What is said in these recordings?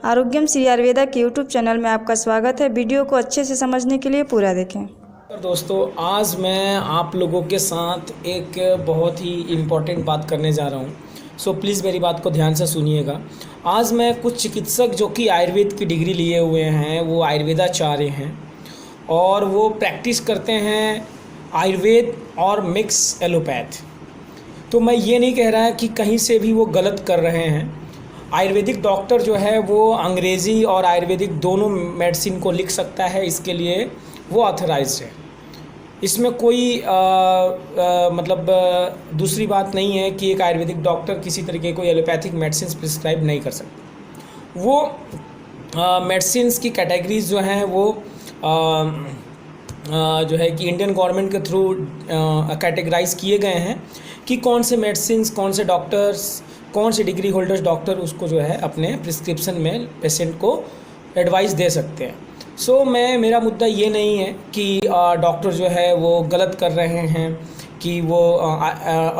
आरोग्यम श्री आयुर्वेदा के YouTube channel में आपका स्वागत है। वीडियो को अच्छे से समझने के लिए पूरा देखें। दोस्तों, आज मैं आप लोगों के साथ एक बहुत ही इम्पॉर्टेंट बात करने जा रहा हूँ। सो प्लीज़ मेरी बात को ध्यान से सुनिएगा। आज मैं कुछ चिकित्सक जो कि आयुर्वेद की डिग्री लिए हुए हैं, वो आयुर्वेदाचार्य हैं और वो प्रैक्टिस करते हैं आयुर्वेद और मिक्स एलोपैथ। तो मैं ये नहीं कह रहा कि कहीं से भी वो गलत कर रहे हैं। आयुर्वेदिक डॉक्टर जो है वो अंग्रेज़ी और आयुर्वेदिक दोनों मेडिसिन को लिख सकता है, इसके लिए वो ऑथराइज्ड है। इसमें कोई दूसरी बात नहीं है कि एक आयुर्वेदिक डॉक्टर किसी तरीके कोई एलोपैथिक मेडिसिन प्रिस्क्राइब नहीं कर सकता। वो मेडिसिन्स की कैटेगरीज जो हैं वो जो है कि इंडियन गवर्नमेंट के थ्रू कैटेगराइज किए गए हैं कि कौन से मेडिसिन्स, कौन से डॉक्टर्स, कौन से डिग्री होल्डर्स डॉक्टर उसको जो है अपने प्रिस्क्रिप्शन में पेशेंट को एडवाइस दे सकते हैं। सो मेरा मुद्दा ये नहीं है कि डॉक्टर जो है वो गलत कर रहे हैं कि वो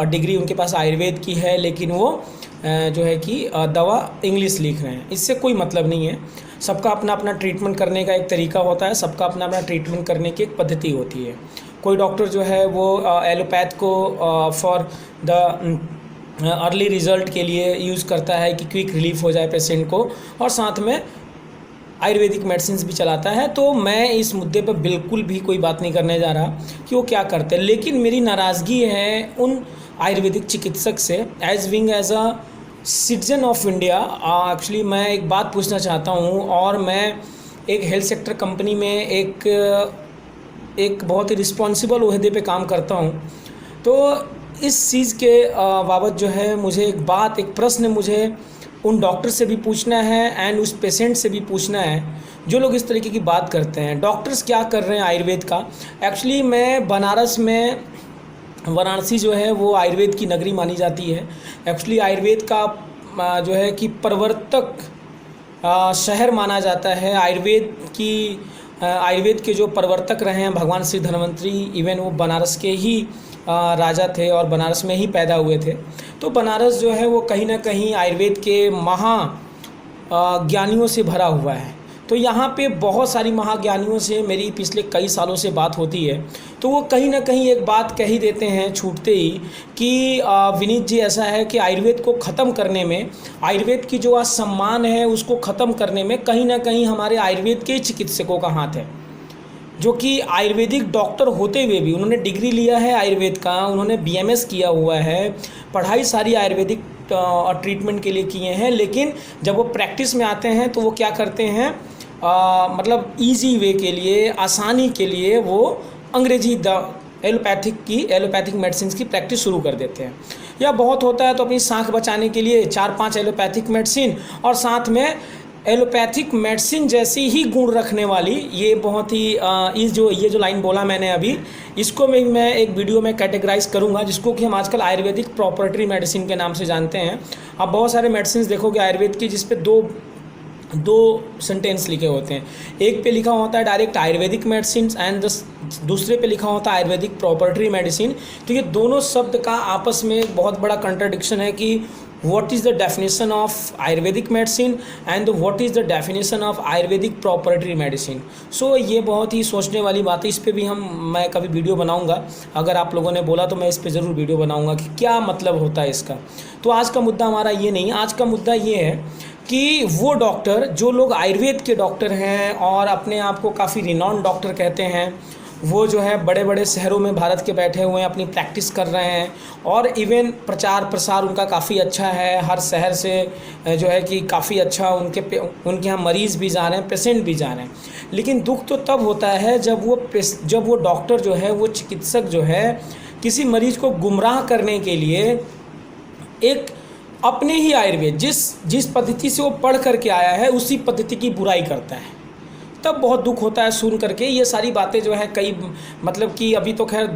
डिग्री उनके पास आयुर्वेद की है लेकिन वो जो है कि दवा इंग्लिश लिख रहे हैं। इससे कोई मतलब नहीं है। सबका अपना अपना ट्रीटमेंट करने का एक तरीका होता है, सबका अपना अपना ट्रीटमेंट करने की एक पद्धति होती है। कोई डॉक्टर जो है वो एलोपैथ को फॉर द अर्ली रिज़ल्ट के लिए यूज़ करता है कि क्विक रिलीफ हो जाए पेशेंट को, और साथ में आयुर्वेदिक मेडिसिन भी चलाता है। तो मैं इस मुद्दे पर बिल्कुल भी कोई बात नहीं करने जा रहा कि वो क्या करते हैं, लेकिन मेरी नाराज़गी है उन आयुर्वेदिक चिकित्सक से as a citizen of India. Actually मैं एक बात पूछना चाहता हूँ, और मैं एक हेल्थ सेक्टर कंपनी में एक बहुत ही रिस्पॉन्सिबल ओहदे पे काम करता हूँ। तो इस चीज़ के बाबत जो है मुझे एक प्रश्न मुझे उन डॉक्टर से भी पूछना है एंड उस पेशेंट से भी पूछना है जो लोग इस तरीके की बात करते हैं। डॉक्टर्स क्या कर रहे हैं आयुर्वेद का। एक्चुअली मैं वाराणसी जो है वो आयुर्वेद की नगरी मानी जाती है। एक्चुअली आयुर्वेद का जो है कि प्रवर्तक शहर माना जाता है। आयुर्वेद के जो प्रवर्तक रहे हैं भगवान श्री धन्वंतरी, इवन वो बनारस के ही राजा थे और बनारस में ही पैदा हुए थे। तो बनारस जो है वो कहीं ना कहीं आयुर्वेद के ज्ञानियों से भरा हुआ है। तो यहाँ पे बहुत सारी महाज्ञानियों से मेरी पिछले कई सालों से बात होती है। तो वो कहीं ना कहीं एक बात कह ही देते हैं छूटते ही कि विनीत जी, ऐसा है कि आयुर्वेद को ख़त्म करने में, आयुर्वेद की जो आज सम्मान है उसको ख़त्म करने में कहीं ना कहीं हमारे आयुर्वेद के चिकित्सकों का हाथ है, जो कि आयुर्वेदिक डॉक्टर होते हुए भी उन्होंने डिग्री लिया है आयुर्वेद का, उन्होंने BMS किया हुआ है, पढ़ाई सारी आयुर्वेदिक ट्रीटमेंट के लिए किए हैं, लेकिन जब वो प्रैक्टिस में आते हैं तो वो क्या करते हैं, मतलब इजी वे के लिए, आसानी के लिए वो अंग्रेजी एलोपैथिक मेडिसिन की प्रैक्टिस शुरू कर देते हैं। या बहुत होता है तो अपनी साँख बचाने के लिए 4-5 एलोपैथिक मेडिसिन, और साथ में एलोपैथिक मेडिसिन जैसी ही गुण रखने वाली, ये बहुत ही ये जो लाइन बोला मैंने अभी, इसको मैं एक वीडियो में कैटेगराइज करूंगा, जिसको कि हम आजकल आयुर्वेदिक प्रॉपर्टी मेडिसिन के नाम से जानते हैं। आप बहुत सारे मेडिसिन देखोगे आयुर्वेद की जिस पे दो सेंटेंस लिखे होते हैं। एक पे लिखा होता है डायरेक्ट आयुर्वेदिक मेडिसिन एंड दूसरे पे लिखा होता है आयुर्वेदिक प्रॉपर्टी मेडिसिन। तो ये दोनों शब्द का आपस में एक बहुत बड़ा कंट्राडिक्शन है कि what is the definition of Ayurvedic medicine and what is the definition of Ayurvedic proprietary medicine। So ये बहुत ही सोचने वाली बात है। इस पे भी मैं कभी वीडियो बनाऊंगा। अगर आप लोगों ने बोला तो मैं इस पे ज़रूर वीडियो बनाऊंगा कि क्या मतलब होता है इसका। तो आज का मुद्दा हमारा ये नहीं, आज का मुद्दा ये है कि वो डॉक्टर, जो लोग आयुर्वेद के डॉक्टर हैं और अपने आप को काफ़ी रिनॉन्ड डॉक्टर कहते हैं, वो जो है बड़े बड़े शहरों में भारत के बैठे हुए हैं, अपनी प्रैक्टिस कर रहे हैं, और इवन प्रचार प्रसार उनका काफ़ी अच्छा है। हर शहर से जो है कि काफ़ी अच्छा उनके यहाँ मरीज़ भी जा रहे हैं, पेशेंट भी जा रहे हैं। लेकिन दुख तो तब होता है जब वो डॉक्टर जो है, वो चिकित्सक जो है, किसी मरीज़ को गुमराह करने के लिए एक अपने ही आयुर्वेद जिस पद्धति से वो पढ़ करके आया है उसी पद्धति की बुराई करता है। तब बहुत दुख होता है सुन करके। ये सारी बातें जो है कई मतलब कि अभी तो खैर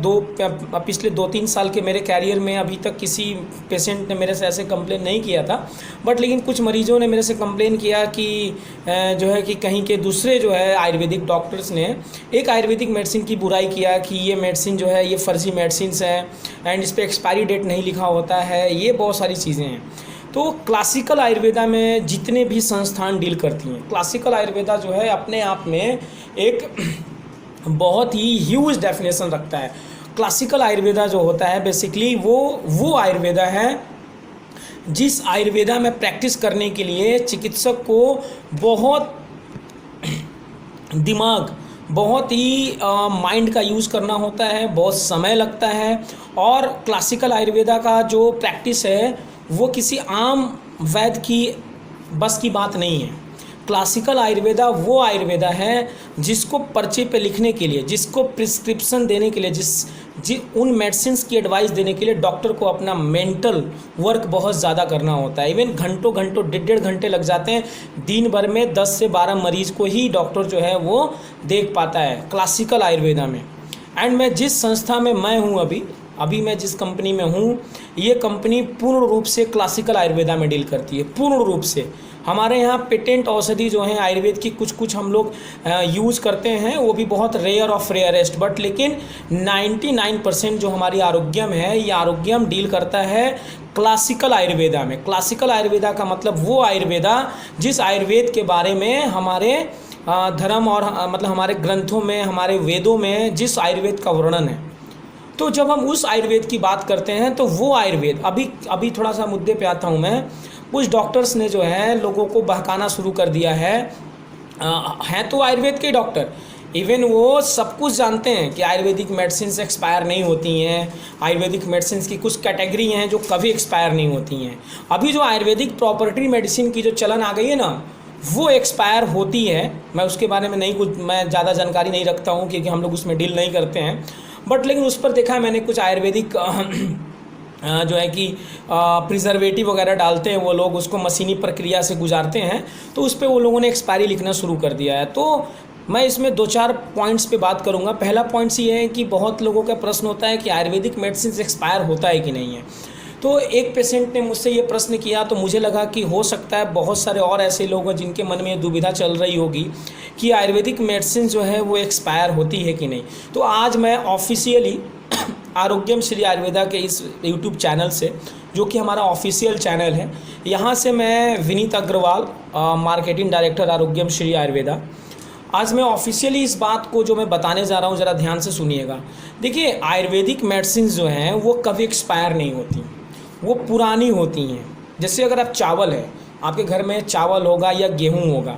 पिछले 2-3 साल के मेरे कैरियर में अभी तक किसी पेशेंट ने मेरे से ऐसे कंप्लेन नहीं किया था, बट लेकिन कुछ मरीजों ने मेरे से कंप्लेन किया कि जो है कि कहीं के दूसरे जो है आयुर्वेदिक डॉक्टर्स ने एक आयुर्वेदिक मेडिसिन की बुराई किया कि ये मेडिसिन जो है ये फर्जी मेडिसिन है एंड इस पर एक्सपायरी डेट नहीं लिखा होता है। ये बहुत सारी चीज़ें हैं। तो क्लासिकल आयुर्वेदा में जितने भी संस्थान डील करती हैं, क्लासिकल आयुर्वेदा जो है अपने आप में एक बहुत ही ह्यूज डेफिनेशन रखता है। क्लासिकल आयुर्वेदा जो होता है बेसिकली वो आयुर्वेदा है जिस आयुर्वेदा में प्रैक्टिस करने के लिए चिकित्सक को बहुत दिमाग, बहुत ही माइंड का यूज़ करना होता है, बहुत समय लगता है। और क्लासिकल आयुर्वेदा का जो प्रैक्टिस है वो किसी आम वैद्य की बस की बात नहीं है। क्लासिकल आयुर्वेदा वो आयुर्वेदा है जिसको पर्चे पे लिखने के लिए, जिसको प्रिस्क्रिप्शन देने के लिए, उन मेडिसिन्स की एडवाइस देने के लिए डॉक्टर को अपना मेंटल वर्क बहुत ज़्यादा करना होता है। इवन घंटों 1.5 घंटे लग जाते हैं। दिन भर में 10 से 12 मरीज़ को ही डॉक्टर जो है वो देख पाता है क्लासिकल आयुर्वेदा में। एंड मैं जिस संस्था में मैं हूँ अभी मैं जिस कंपनी में हूँ, ये कंपनी पूर्ण रूप से क्लासिकल आयुर्वेदा में डील करती है, पूर्ण रूप से। हमारे यहाँ पेटेंट औषधि जो हैं आयुर्वेद की कुछ हम लोग यूज़ करते हैं, वो भी बहुत रेयर ऑफ रेयरेस्ट, बट लेकिन 99% जो हमारी आरोग्यम है, ये आरोग्यम डील करता है क्लासिकल आयुर्वेदा में। क्लासिकल आयुर्वेदा का मतलब वो आयुर्वेदा जिस आयुर्वेद के बारे में हमारे धर्म और मतलब हमारे ग्रंथों में, हमारे वेदों में जिस आयुर्वेद का वर्णन है। तो जब हम उस आयुर्वेद की बात करते हैं तो वो आयुर्वेद, अभी थोड़ा सा मुद्दे पे आता हूँ मैं। कुछ डॉक्टर्स ने जो है लोगों को बहकाना शुरू कर दिया है, हैं तो आयुर्वेद के डॉक्टर, इवन वो सब कुछ जानते हैं कि आयुर्वेदिक मेडिसिन एक्सपायर नहीं होती हैं, आयुर्वेदिक मेडिसिन की कुछ कैटेगरी हैं जो कभी एक्सपायर नहीं होती हैं। अभी जो आयुर्वेदिक प्रॉपर्टी मेडिसिन की जो चलन आ गई है ना, वो एक्सपायर होती है। मैं उसके बारे में मैं ज़्यादा जानकारी नहीं रखता हूँ क्योंकि हम लोग उसमें डील नहीं करते हैं, बट लेकिन उस पर देखा है मैंने कुछ आयुर्वेदिक जो है कि प्रिजर्वेटिव वगैरह डालते हैं वो लोग, उसको मशीनी प्रक्रिया से गुजारते हैं, तो उस पर वो लोगों ने एक्सपायरी लिखना शुरू कर दिया है। तो मैं इसमें 2-4 पॉइंट्स पे बात करूँगा। पहला पॉइंट्स ये है कि बहुत लोगों का प्रश्न होता है कि आयुर्वेदिक मेडिसिन एक्सपायर होता है कि नहीं है। तो एक पेशेंट ने मुझसे ये प्रश्न किया, तो मुझे लगा कि हो सकता है बहुत सारे और ऐसे लोग हैं जिनके मन में ये दुविधा चल रही होगी कि आयुर्वेदिक मेडिसिन जो है वो एक्सपायर होती है कि नहीं। तो आज मैं ऑफिशियली आरोग्यम श्री आयुर्वेदा के इस यूट्यूब चैनल से, जो कि हमारा ऑफिशियल चैनल है, यहाँ से मैं विनीत अग्रवाल, मार्केटिंग डायरेक्टर आरोग्यम श्री आयुर्वेदा, आज मैं ऑफिशियली इस बात को जो मैं बताने जा रहा हूँ ज़रा ध्यान से सुनिएगा। देखिए, आयुर्वेदिक मेडिसिन जो हैं वो कभी एक्सपायर नहीं होती, वो पुरानी होती हैं। जैसे अगर आप चावल है, आपके घर में चावल होगा या गेहूँ होगा,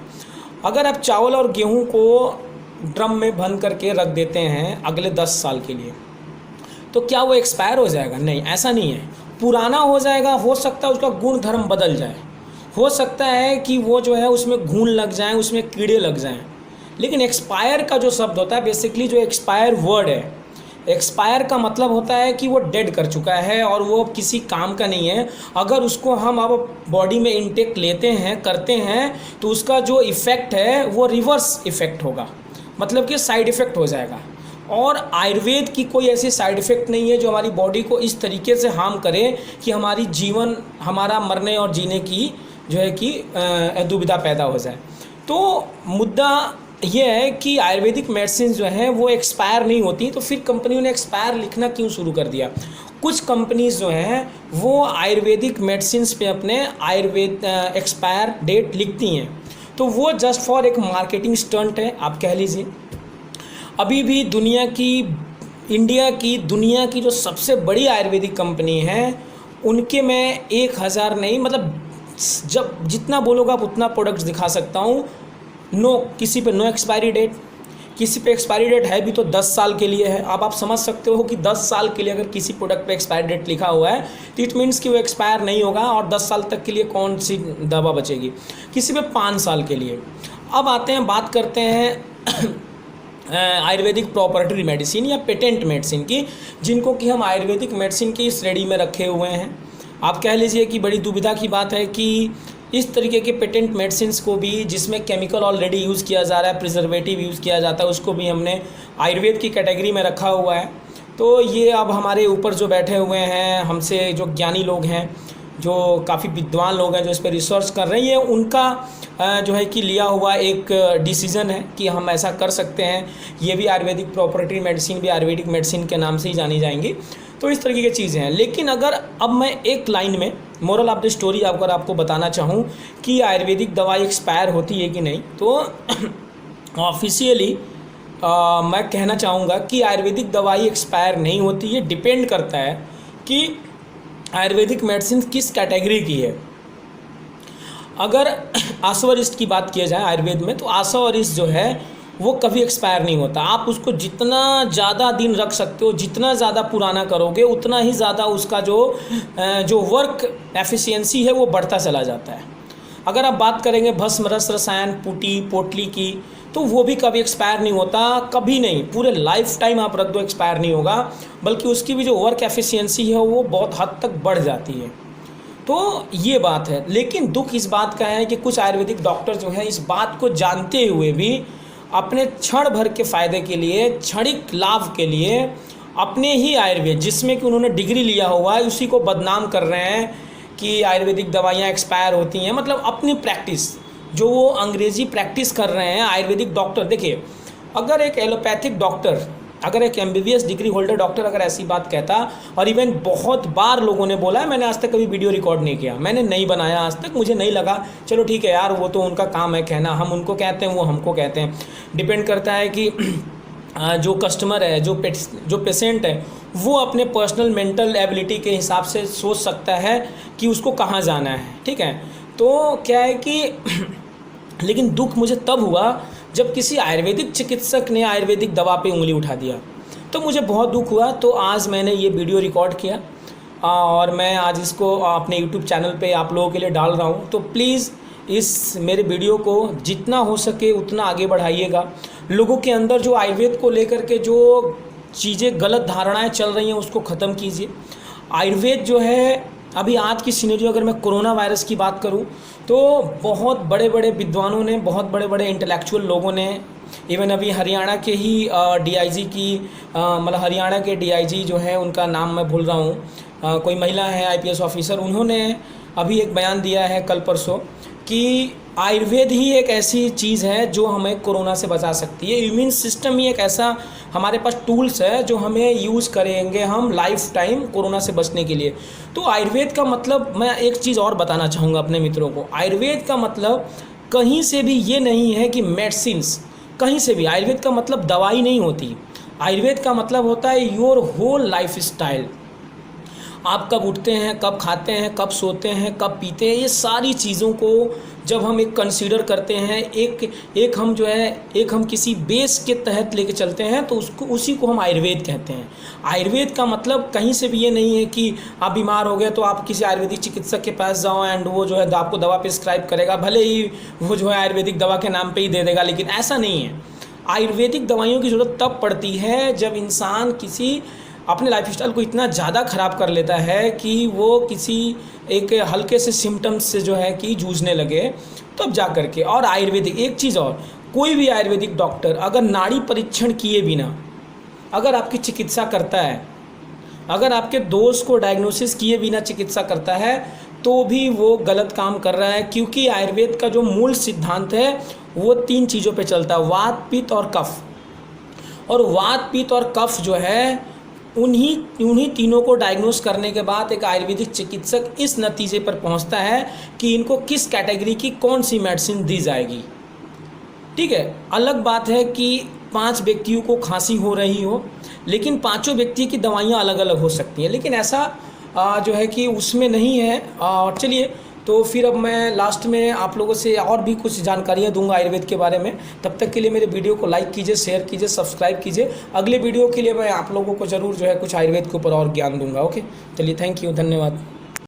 अगर आप चावल और गेहूँ को ड्रम में बंद करके रख देते हैं अगले 10 साल के लिए, तो क्या वो एक्सपायर हो जाएगा? नहीं, ऐसा नहीं है। पुराना हो जाएगा, हो सकता है उसका गुण धर्म बदल जाए, हो सकता है कि वो जो है उसमें घून लग जाएं, उसमें कीड़े लग जाएं, लेकिन एक्सपायर का जो शब्द होता है, बेसिकली जो एक्सपायर वर्ड है, एक्सपायर का मतलब होता है कि वो डेड कर चुका है और वो किसी काम का नहीं है। अगर उसको हम अब बॉडी में इंटेक लेते हैं, करते हैं, तो उसका जो इफ़ेक्ट है वो रिवर्स इफ़ेक्ट होगा, मतलब कि साइड इफ़ेक्ट हो जाएगा। और आयुर्वेद की कोई ऐसी साइड इफ़ेक्ट नहीं है जो हमारी बॉडी को इस तरीके से हार्म करे कि हमारी जीवन, हमारा मरने और जीने की जो है कि दुविधा पैदा हो जाए। तो मुद्दा ये है कि आयुर्वेदिक मेडिसिन जो हैं वो एक्सपायर नहीं होती, तो फिर कंपनियों ने एक्सपायर लिखना क्यों शुरू कर दिया? कुछ कंपनीज जो हैं वो आयुर्वेदिक मेडिसिन पे अपने आयुर्वेद एक्सपायर डेट लिखती हैं, तो वो जस्ट फॉर एक मार्केटिंग स्टंट है, आप कह लीजिए। अभी भी दुनिया की जो सबसे बड़ी आयुर्वेदिक कंपनी है, उनके मैं 1000 नहीं, मतलब जब जितना बोलोगे आप उतना प्रोडक्ट्स दिखा सकता हूँ। किसी पे नो एक्सपायरी डेट, किसी पे एक्सपायरी डेट है भी तो 10 साल के लिए है। अब आप समझ सकते हो कि 10 साल के लिए अगर किसी प्रोडक्ट पे एक्सपायरी डेट लिखा हुआ है तो इट मीन्स कि वो एक्सपायर नहीं होगा, और 10 साल तक के लिए कौन सी दवा बचेगी। किसी पे 5 साल के लिए। अब आते हैं, बात करते हैं आयुर्वेदिक प्रॉपर्टी मेडिसिन या पेटेंट मेडिसिन की, जिनको कि हम आयुर्वेदिक मेडिसिन की श्रेणी में रखे हुए हैं। आप कह लीजिए कि बड़ी दुविधा की बात है कि इस तरीके के पेटेंट मेडिसिन को भी, जिसमें केमिकल ऑलरेडी यूज़ किया जा रहा है, प्रिजर्वेटिव यूज़ किया जाता है, उसको भी हमने आयुर्वेद की कैटेगरी में रखा हुआ है। तो ये अब हमारे ऊपर जो बैठे हुए हैं, हमसे जो ज्ञानी लोग हैं, जो काफ़ी विद्वान लोग हैं, जो इस पर रिसर्च कर रहे हैं, ये उनका जो है कि लिया हुआ एक डिसीज़न है कि हम ऐसा कर सकते हैं। ये भी आयुर्वेदिक प्रॉपर्टी मेडिसिन भी आयुर्वेदिक मेडिसिन के नाम से ही जानी जाएंगी। तो इस तरीके की चीज़ें हैं। लेकिन अगर अब मैं एक लाइन में मोरल ऑफ द स्टोरी अगर आपको बताना चाहूँ कि आयुर्वेदिक दवाई एक्सपायर होती है कि नहीं, तो ऑफिशियली मैं कहना चाहूँगा कि आयुर्वेदिक दवाई एक्सपायर नहीं होती है। डिपेंड करता है कि आयुर्वेदिक मेडिसिन किस कैटेगरी की है। अगर आशा वरिष्ठ की बात किया जाए आयुर्वेद में, तो आशा वरिष्ठ जो है वो कभी एक्सपायर नहीं होता। आप उसको जितना ज़्यादा दिन रख सकते हो, जितना ज़्यादा पुराना करोगे, उतना ही ज़्यादा उसका जो वर्क एफिशिएंसी है वो बढ़ता चला जाता है। अगर आप बात करेंगे भस्म रस रसायन पुटी पोटली की, तो वो भी कभी एक्सपायर नहीं होता, कभी नहीं, पूरे लाइफ टाइम आप रख दो एक्सपायर नहीं होगा, बल्कि उसकी भी जो वर्क एफिशिएंसी है वो बहुत हद तक बढ़ जाती है। तो ये बात है। लेकिन दुख इस बात का है कि कुछ आयुर्वेदिक डॉक्टर जो हैं इस बात को जानते हुए भी अपने क्षण भर के फ़ायदे के लिए, क्षणिक लाभ के लिए, अपने ही आयुर्वेद जिसमें कि उन्होंने डिग्री लिया हुआ है उसी को बदनाम कर रहे हैं कि आयुर्वेदिक दवाइयाँ एक्सपायर होती हैं। मतलब अपनी प्रैक्टिस जो वो अंग्रेज़ी प्रैक्टिस कर रहे हैं आयुर्वेदिक डॉक्टर। देखिए, अगर एक एलोपैथिक डॉक्टर, अगर एक MBBS डिग्री होल्डर डॉक्टर अगर ऐसी बात कहता, और इवन बहुत बार लोगों ने बोला है, मैंने आज तक कभी वीडियो रिकॉर्ड नहीं किया, मैंने नहीं बनाया आज तक, मुझे नहीं लगा, चलो ठीक है यार, वो तो उनका काम है कहना, हम उनको कहते हैं वो हमको कहते हैं। डिपेंड करता है कि जो कस्टमर है, जो पेशेंट है, वो अपने पर्सनल मेंटल एबिलिटी के हिसाब से सोच सकता है कि उसको कहाँ जाना है, ठीक है। तो क्या है कि लेकिन दुख मुझे तब हुआ जब किसी आयुर्वेदिक चिकित्सक ने आयुर्वेदिक दवा पे उंगली उठा दिया, तो मुझे बहुत दुख हुआ। तो आज मैंने ये वीडियो रिकॉर्ड किया और मैं आज इसको अपने YouTube चैनल पे आप लोगों के लिए डाल रहा हूँ। तो प्लीज़ इस मेरे वीडियो को जितना हो सके उतना आगे बढ़ाइएगा। लोगों के अंदर जो आयुर्वेद को लेकर के जो चीज़ें गलत धारणाएँ चल रही हैं उसको ख़त्म कीजिए। आयुर्वेद जो है, अभी आज की सिनेरियो अगर मैं कोरोना वायरस की बात करूं, तो बहुत बड़े बड़े विद्वानों ने, बहुत बड़े बड़े इंटेलेक्चुअल लोगों ने, इवन अभी हरियाणा के ही DIG की मतलब हरियाणा के DIG जो है, उनका नाम मैं भूल रहा हूं, कोई महिला है IPS ऑफिसर, उन्होंने अभी एक बयान दिया है कल परसों कि आयुर्वेद ही एक ऐसी चीज़ है जो हमें कोरोना से बचा सकती है। इम्यून सिस्टम ही एक ऐसा हमारे पास टूल्स है जो हमें यूज़ करेंगे हम लाइफ टाइम कोरोना से बचने के लिए। तो आयुर्वेद का मतलब, मैं एक चीज़ और बताना चाहूँगा अपने मित्रों को, आयुर्वेद का मतलब कहीं से भी ये नहीं है कि मेडिसिन्स, कहीं से भी आयुर्वेद का मतलब दवाई नहीं होती। आयुर्वेद का मतलब होता है योर होल लाइफ स्टाइल। आप कब उठते हैं, कब खाते हैं, कब सोते हैं, कब पीते हैं, ये सारी चीज़ों को जब हम एक कंसीडर करते हैं, एक हम जो है, एक हम किसी बेस के तहत लेके चलते हैं, तो उसी को हम आयुर्वेद कहते हैं। आयुर्वेद का मतलब कहीं से भी ये नहीं है कि आप बीमार हो गए तो आप किसी आयुर्वेदिक चिकित्सक के पास जाओ एंड वो जो है आपको दवा प्रिस्क्राइब करेगा, भले ही वो जो है आयुर्वेदिक दवा के नाम पे ही दे देगा, लेकिन ऐसा नहीं है। आयुर्वेदिक दवाइयों की ज़रूरत तब पड़ती है जब इंसान किसी अपने लाइफस्टाइल को इतना ज़्यादा ख़राब कर लेता है कि वो किसी एक हल्के से सिम्टम्स से जो है कि जूझने लगे, तब जा कर के। और आयुर्वेदिक एक चीज़ और, कोई भी आयुर्वेदिक डॉक्टर अगर नाड़ी परीक्षण किए बिना अगर आपकी चिकित्सा करता है, अगर आपके दोष को डायग्नोसिस किए बिना चिकित्सा करता है, तो भी वो गलत काम कर रहा है। क्योंकि आयुर्वेद का जो मूल सिद्धांत है वो 3 चीज़ों पे चलता है, वात पित्त और कफ। और वात पित्त और कफ जो है उन्हीं तीनों को डायग्नोस करने के बाद एक आयुर्वेदिक चिकित्सक इस नतीजे पर पहुंचता है कि इनको किस कैटेगरी की कौन सी मेडिसिन दी जाएगी, ठीक है। अलग बात है कि 5 व्यक्तियों को खांसी हो रही हो, लेकिन पांचों व्यक्ति की दवाइयाँ अलग अलग हो सकती हैं, लेकिन ऐसा जो है कि उसमें नहीं है। और चलिए, तो फिर अब मैं लास्ट में आप लोगों से और भी कुछ जानकारियाँ दूंगा आयुर्वेद के बारे में। तब तक के लिए मेरे वीडियो को लाइक कीजिए, शेयर कीजिए, सब्सक्राइब कीजिए। अगले वीडियो के लिए मैं आप लोगों को ज़रूर जो है कुछ आयुर्वेद के ऊपर और ज्ञान दूंगा। ओके, चलिए, थैंक यू, धन्यवाद।